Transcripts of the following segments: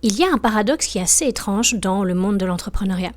Il y a un paradoxe qui est assez étrange dans le monde de l'entrepreneuriat.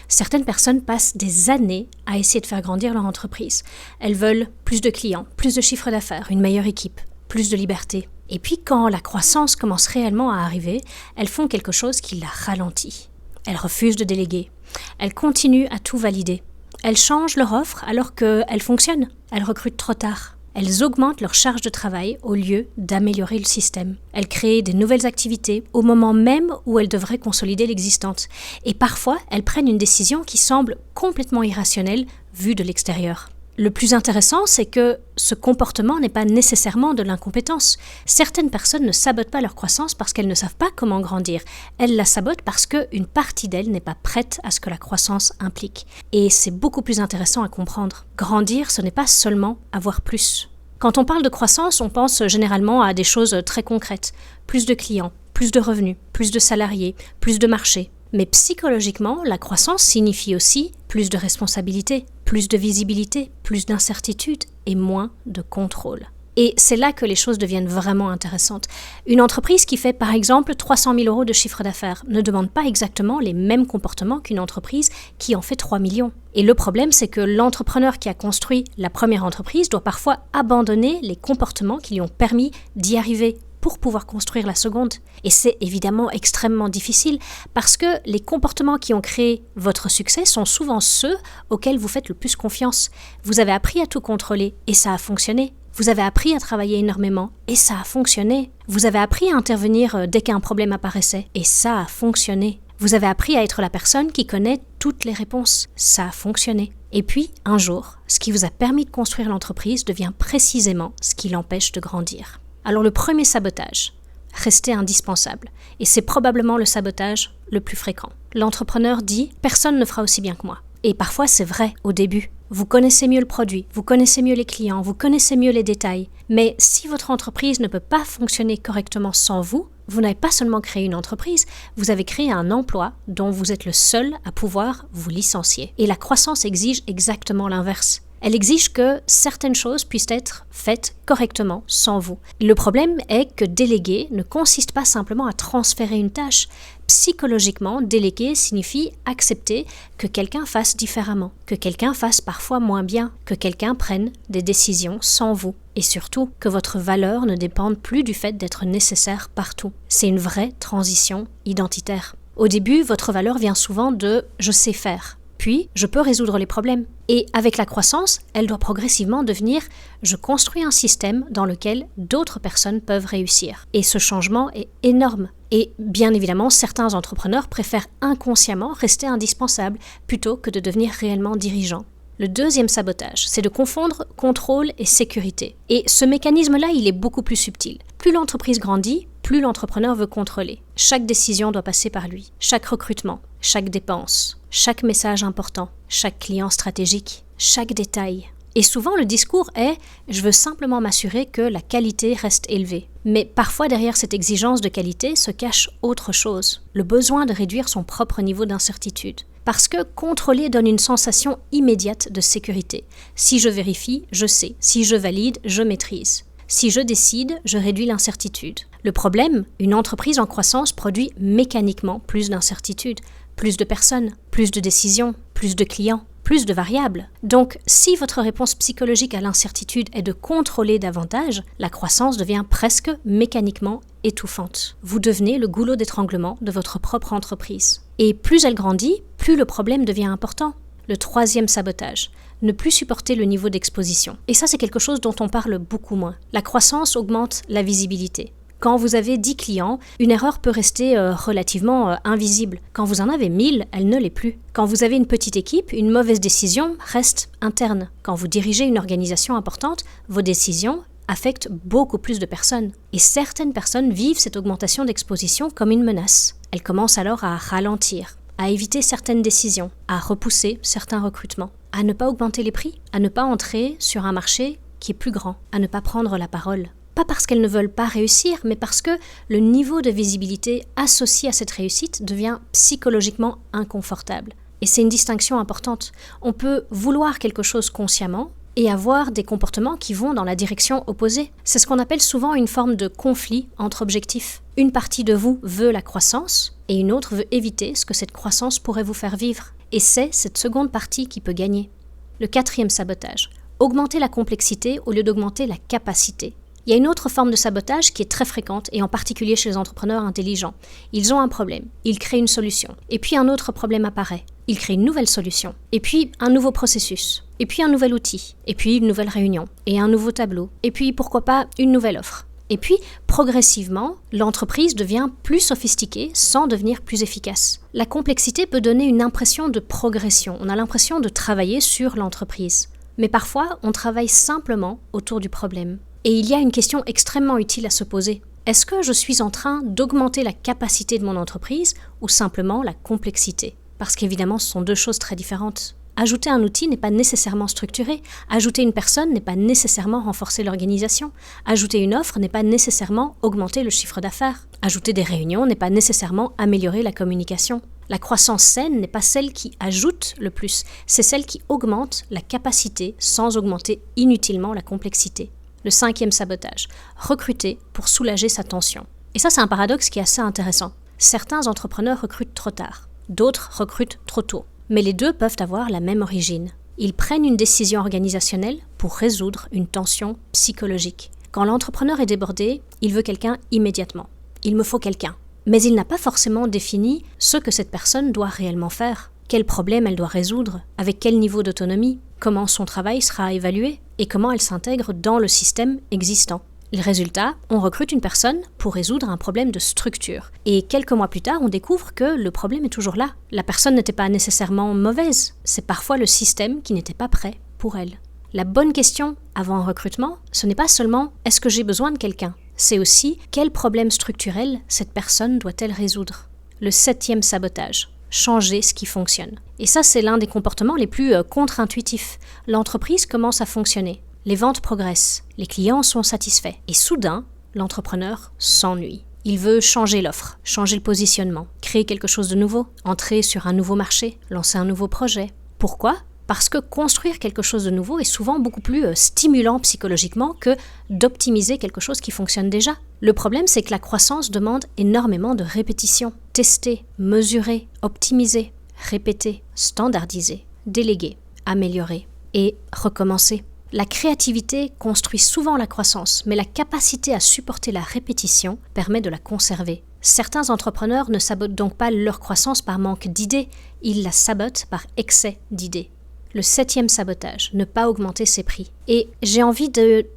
Certaines personnes passent des années à essayer de faire grandir leur entreprise. Elles veulent plus de clients, plus de chiffre d'affaires, une meilleure équipe, plus de liberté. Et puis quand la croissance commence réellement à arriver, elles font quelque chose qui la ralentit. Elles refusent de déléguer. Elles continuent à tout valider. Elles changent leur offre alors qu'elle fonctionne. Elles recrutent trop tard. Elles augmentent leur charge de travail au lieu d'améliorer le système. Elles créent des nouvelles activités au moment même où elles devraient consolider l'existante. Et parfois, elles prennent une décision qui semble complètement irrationnelle vue de l'extérieur. Le plus intéressant, c'est que ce comportement n'est pas nécessairement de l'incompétence. Certaines personnes ne sabotent pas leur croissance parce qu'elles ne savent pas comment grandir. Elles la sabotent parce qu'une partie d'elles n'est pas prête à ce que la croissance implique. Et c'est beaucoup plus intéressant à comprendre. Grandir, ce n'est pas seulement avoir plus. Quand on parle de croissance, on pense généralement à des choses très concrètes. Plus de clients, plus de revenus, plus de salariés, plus de marchés. Mais psychologiquement, la croissance signifie aussi plus de responsabilités, plus de visibilité, plus d'incertitude et moins de contrôle. Et c'est là que les choses deviennent vraiment intéressantes. Une entreprise qui fait par exemple 300 000 € de chiffre d'affaires ne demande pas exactement les mêmes comportements qu'une entreprise qui en fait 3 millions. Et le problème, c'est que l'entrepreneur qui a construit la première entreprise doit parfois abandonner les comportements qui lui ont permis d'y arriver pour pouvoir construire la seconde. Et c'est évidemment extrêmement difficile parce que les comportements qui ont créé votre succès sont souvent ceux auxquels vous faites le plus confiance. Vous avez appris à tout contrôler et ça a fonctionné. Vous avez appris à travailler énormément et ça a fonctionné. Vous avez appris à intervenir dès qu'un problème apparaissait et ça a fonctionné. Vous avez appris à être la personne qui connaît toutes les réponses. Ça a fonctionné. Et puis, un jour, ce qui vous a permis de construire l'entreprise devient précisément ce qui l'empêche de grandir. Alors le premier sabotage, rester indispensable. Et c'est probablement le sabotage le plus fréquent. L'entrepreneur dit « personne ne fera aussi bien que moi ». Et parfois c'est vrai au début. Vous connaissez mieux le produit, vous connaissez mieux les clients, vous connaissez mieux les détails. Mais si votre entreprise ne peut pas fonctionner correctement sans vous, vous n'avez pas seulement créé une entreprise, vous avez créé un emploi dont vous êtes le seul à pouvoir vous licencier. Et la croissance exige exactement l'inverse. Elle exige que certaines choses puissent être faites correctement sans vous. Le problème est que déléguer ne consiste pas simplement à transférer une tâche. Psychologiquement, déléguer signifie accepter que quelqu'un fasse différemment, que quelqu'un fasse parfois moins bien, que quelqu'un prenne des décisions sans vous. Et surtout, que votre valeur ne dépende plus du fait d'être nécessaire partout. C'est une vraie transition identitaire. Au début, votre valeur vient souvent de « je sais faire ». Puis, je peux résoudre les problèmes. Et avec la croissance, elle doit progressivement devenir « je construis un système dans lequel d'autres personnes peuvent réussir ». Et ce changement est énorme. Et bien évidemment, certains entrepreneurs préfèrent inconsciemment rester indispensables plutôt que de devenir réellement dirigeants. Le deuxième sabotage, c'est de confondre contrôle et sécurité. Et ce mécanisme-là, il est beaucoup plus subtil. Plus l'entreprise grandit, plus l'entrepreneur veut contrôler. Chaque décision doit passer par lui. Chaque recrutement, chaque dépense, chaque message important, chaque client stratégique, chaque détail. Et souvent, le discours est « je veux simplement m'assurer que la qualité reste élevée ». Mais parfois, derrière cette exigence de qualité se cache autre chose, le besoin de réduire son propre niveau d'incertitude. Parce que contrôler donne une sensation immédiate de sécurité. Si je vérifie, je sais. Si je valide, je maîtrise. Si je décide, je réduis l'incertitude. Le problème, une entreprise en croissance produit mécaniquement plus d'incertitude, plus de personnes, plus de décisions, plus de clients, plus de variables. Donc, si votre réponse psychologique à l'incertitude est de contrôler davantage, la croissance devient presque mécaniquement étouffante. Vous devenez le goulot d'étranglement de votre propre entreprise. Et plus elle grandit, plus le problème devient important. Le troisième sabotage, ne plus supporter le niveau d'exposition. Et ça, c'est quelque chose dont on parle beaucoup moins. La croissance augmente la visibilité. Quand vous avez 10 clients, une erreur peut rester relativement invisible. Quand vous en avez 1000, elle ne l'est plus. Quand vous avez une petite équipe, une mauvaise décision reste interne. Quand vous dirigez une organisation importante, vos décisions affectent beaucoup plus de personnes. Et certaines personnes vivent cette augmentation d'exposition comme une menace. Elles commencent alors à ralentir, à éviter certaines décisions, à repousser certains recrutements, à ne pas augmenter les prix, à ne pas entrer sur un marché qui est plus grand, à ne pas prendre la parole. Pas parce qu'elles ne veulent pas réussir, mais parce que le niveau de visibilité associé à cette réussite devient psychologiquement inconfortable. Et c'est une distinction importante. On peut vouloir quelque chose consciemment, et avoir des comportements qui vont dans la direction opposée. C'est ce qu'on appelle souvent une forme de conflit entre objectifs. Une partie de vous veut la croissance et une autre veut éviter ce que cette croissance pourrait vous faire vivre. Et c'est cette seconde partie qui peut gagner. Le 4e sabotage. Augmenter la complexité au lieu d'augmenter la capacité. Il y a une autre forme de sabotage qui est très fréquente, et en particulier chez les entrepreneurs intelligents. Ils ont un problème, ils créent une solution, et puis un autre problème apparaît. Ils créent une nouvelle solution, et puis un nouveau processus, et puis un nouvel outil, et puis une nouvelle réunion, et un nouveau tableau, et puis pourquoi pas une nouvelle offre. Et puis, progressivement, l'entreprise devient plus sophistiquée sans devenir plus efficace. La complexité peut donner une impression de progression, on a l'impression de travailler sur l'entreprise. Mais parfois, on travaille simplement autour du problème. Et il y a une question extrêmement utile à se poser. Est-ce que je suis en train d'augmenter la capacité de mon entreprise ou simplement la complexité ? Parce qu'évidemment, ce sont deux choses très différentes. Ajouter un outil n'est pas nécessairement structuré. Ajouter une personne n'est pas nécessairement renforcer l'organisation. Ajouter une offre n'est pas nécessairement augmenter le chiffre d'affaires. Ajouter des réunions n'est pas nécessairement améliorer la communication. La croissance saine n'est pas celle qui ajoute le plus, c'est celle qui augmente la capacité sans augmenter inutilement la complexité. Le 5e sabotage, recruter pour soulager sa tension. Et ça, c'est un paradoxe qui est assez intéressant. Certains entrepreneurs recrutent trop tard, d'autres recrutent trop tôt. Mais les deux peuvent avoir la même origine. Ils prennent une décision organisationnelle pour résoudre une tension psychologique. Quand l'entrepreneur est débordé, il veut quelqu'un immédiatement. Il me faut quelqu'un. Mais il n'a pas forcément défini ce que cette personne doit réellement faire. Quel problème elle doit résoudre, avec quel niveau d'autonomie, comment son travail sera évalué et comment elle s'intègre dans le système existant. Le résultat, on recrute une personne pour résoudre un problème de structure. Et quelques mois plus tard, on découvre que le problème est toujours là. La personne n'était pas nécessairement mauvaise, c'est parfois le système qui n'était pas prêt pour elle. La bonne question avant un recrutement, ce n'est pas seulement « est-ce que j'ai besoin de quelqu'un ?», c'est aussi « quel problème structurel cette personne doit-elle résoudre ?» Le 7e sabotage. Changer ce qui fonctionne. Et ça, c'est l'un des comportements les plus contre-intuitifs. L'entreprise commence à fonctionner. Les ventes progressent, les clients sont satisfaits. Et soudain, l'entrepreneur s'ennuie. Il veut changer l'offre, changer le positionnement, créer quelque chose de nouveau, entrer sur un nouveau marché, lancer un nouveau projet. Pourquoi ? Parce que construire quelque chose de nouveau est souvent beaucoup plus stimulant psychologiquement que d'optimiser quelque chose qui fonctionne déjà. Le problème, c'est que la croissance demande énormément de répétition. Tester, mesurer, optimiser, répéter, standardiser, déléguer, améliorer et recommencer. La créativité construit souvent la croissance, mais la capacité à supporter la répétition permet de la conserver. Certains entrepreneurs ne sabotent donc pas leur croissance par manque d'idées, ils la sabotent par excès d'idées. Le 7e sabotage, ne pas augmenter ses prix. Et j'ai envie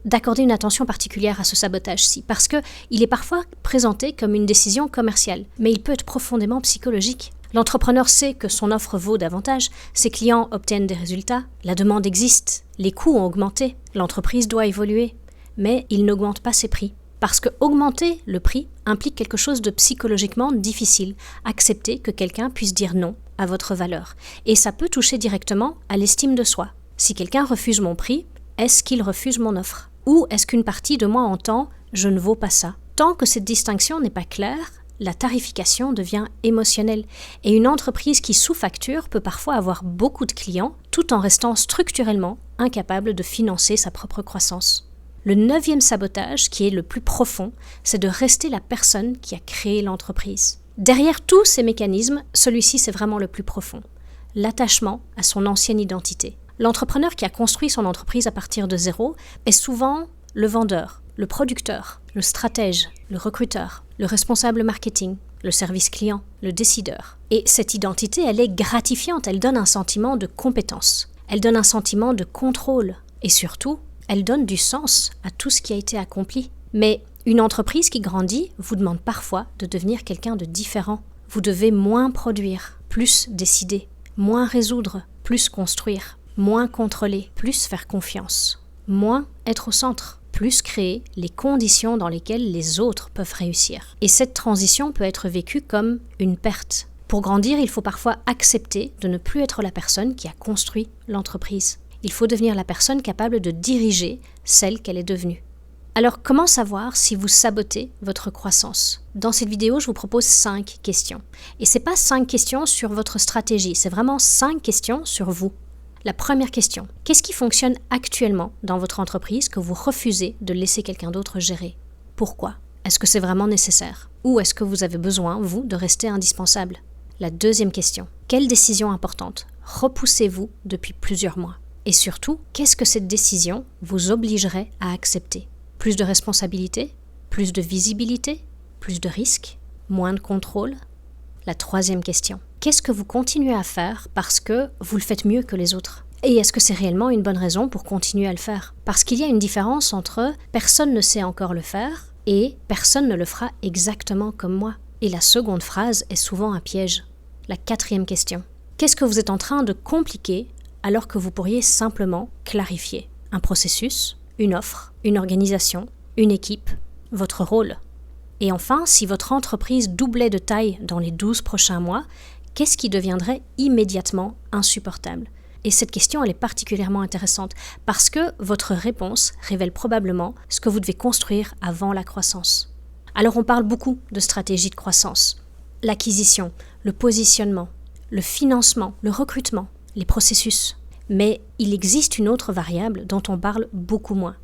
d'accorder une attention particulière à ce sabotage-ci, parce qu'il est parfois présenté comme une décision commerciale, mais il peut être profondément psychologique. L'entrepreneur sait que son offre vaut davantage, ses clients obtiennent des résultats, la demande existe, les coûts ont augmenté, l'entreprise doit évoluer, mais il n'augmente pas ses prix. Parce que augmenter le prix implique quelque chose de psychologiquement difficile, accepter que quelqu'un puisse dire non à votre valeur. Et ça peut toucher directement à l'estime de soi. Si quelqu'un refuse mon prix, est-ce qu'il refuse mon offre ? Ou est-ce qu'une partie de moi entend « je ne vaux pas ça ». Tant que cette distinction n'est pas claire, la tarification devient émotionnelle. Et une entreprise qui sous-facture peut parfois avoir beaucoup de clients tout en restant structurellement incapable de financer sa propre croissance. Le 9e sabotage, qui est le plus profond, c'est de rester la personne qui a créé l'entreprise. Derrière tous ces mécanismes, celui-ci c'est vraiment le plus profond. L'attachement à son ancienne identité. L'entrepreneur qui a construit son entreprise à partir de zéro est souvent le vendeur, le producteur, le stratège, le recruteur, le responsable marketing, le service client, le décideur. Et cette identité, elle est gratifiante, elle donne un sentiment de compétence, elle donne un sentiment de contrôle et surtout, elle donne du sens à tout ce qui a été accompli. Mais une entreprise qui grandit vous demande parfois de devenir quelqu'un de différent. Vous devez moins produire, plus décider, moins résoudre, plus construire, moins contrôler, plus faire confiance, moins être au centre, plus créer les conditions dans lesquelles les autres peuvent réussir. Et cette transition peut être vécue comme une perte. Pour grandir, il faut parfois accepter de ne plus être la personne qui a construit l'entreprise. Il faut devenir la personne capable de diriger celle qu'elle est devenue. Alors, comment savoir si vous sabotez votre croissance ? Dans cette vidéo, je vous propose 5 questions. Et ce n'est pas 5 questions sur votre stratégie, c'est vraiment 5 questions sur vous. La première question, qu'est-ce qui fonctionne actuellement dans votre entreprise que vous refusez de laisser quelqu'un d'autre gérer? Pourquoi? Est-ce que c'est vraiment nécessaire? Ou est-ce que vous avez besoin, vous, de rester indispensable? La deuxième question, quelle décision importante repoussez-vous depuis plusieurs mois? Et surtout, qu'est-ce que cette décision vous obligerait à accepter? Plus de responsabilité? Plus de visibilité? Plus de risques? Moins de contrôle? La troisième question, qu'est-ce que vous continuez à faire parce que vous le faites mieux que les autres? Et est-ce que c'est réellement une bonne raison pour continuer à le faire? Parce qu'il y a une différence entre personne ne sait encore le faire et personne ne le fera exactement comme moi. Et la seconde phrase est souvent un piège. La quatrième question, qu'est-ce que vous êtes en train de compliquer alors que vous pourriez simplement clarifier? Un processus, une offre, une organisation, une équipe, votre rôle. Et enfin, si votre entreprise doublait de taille dans les 12 prochains mois, qu'est-ce qui deviendrait immédiatement insupportable? Et cette question, elle est particulièrement intéressante parce que votre réponse révèle probablement ce que vous devez construire avant la croissance. Alors on parle beaucoup de stratégie de croissance. L'acquisition, le positionnement, le financement, le recrutement, les processus. Mais il existe une autre variable dont on parle beaucoup moins.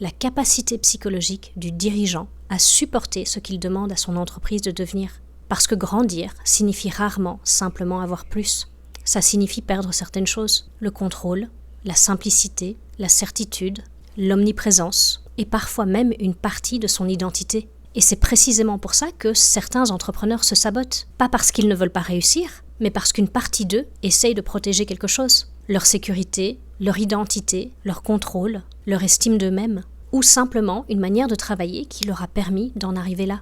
La capacité psychologique du dirigeant à supporter ce qu'il demande à son entreprise de devenir. Parce que grandir signifie rarement simplement avoir plus. Ça signifie perdre certaines choses. Le contrôle, la simplicité, la certitude, l'omniprésence et parfois même une partie de son identité. Et c'est précisément pour ça que certains entrepreneurs se sabotent. Pas parce qu'ils ne veulent pas réussir, mais parce qu'une partie d'eux essaye de protéger quelque chose. Leur sécurité, leur identité, leur contrôle, leur estime d'eux-mêmes, ou simplement une manière de travailler qui leur a permis d'en arriver là.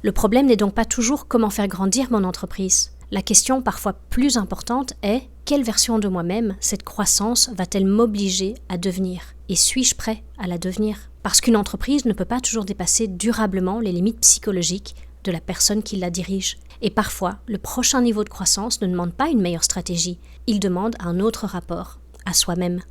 Le problème n'est donc pas toujours comment faire grandir mon entreprise. La question parfois plus importante est quelle version de moi-même cette croissance va-t-elle m'obliger à devenir? Et suis-je prêt à la devenir? Parce qu'une entreprise ne peut pas toujours dépasser durablement les limites psychologiques de la personne qui la dirige. Et parfois, le prochain niveau de croissance ne demande pas une meilleure stratégie, il demande un autre rapport à soi-même.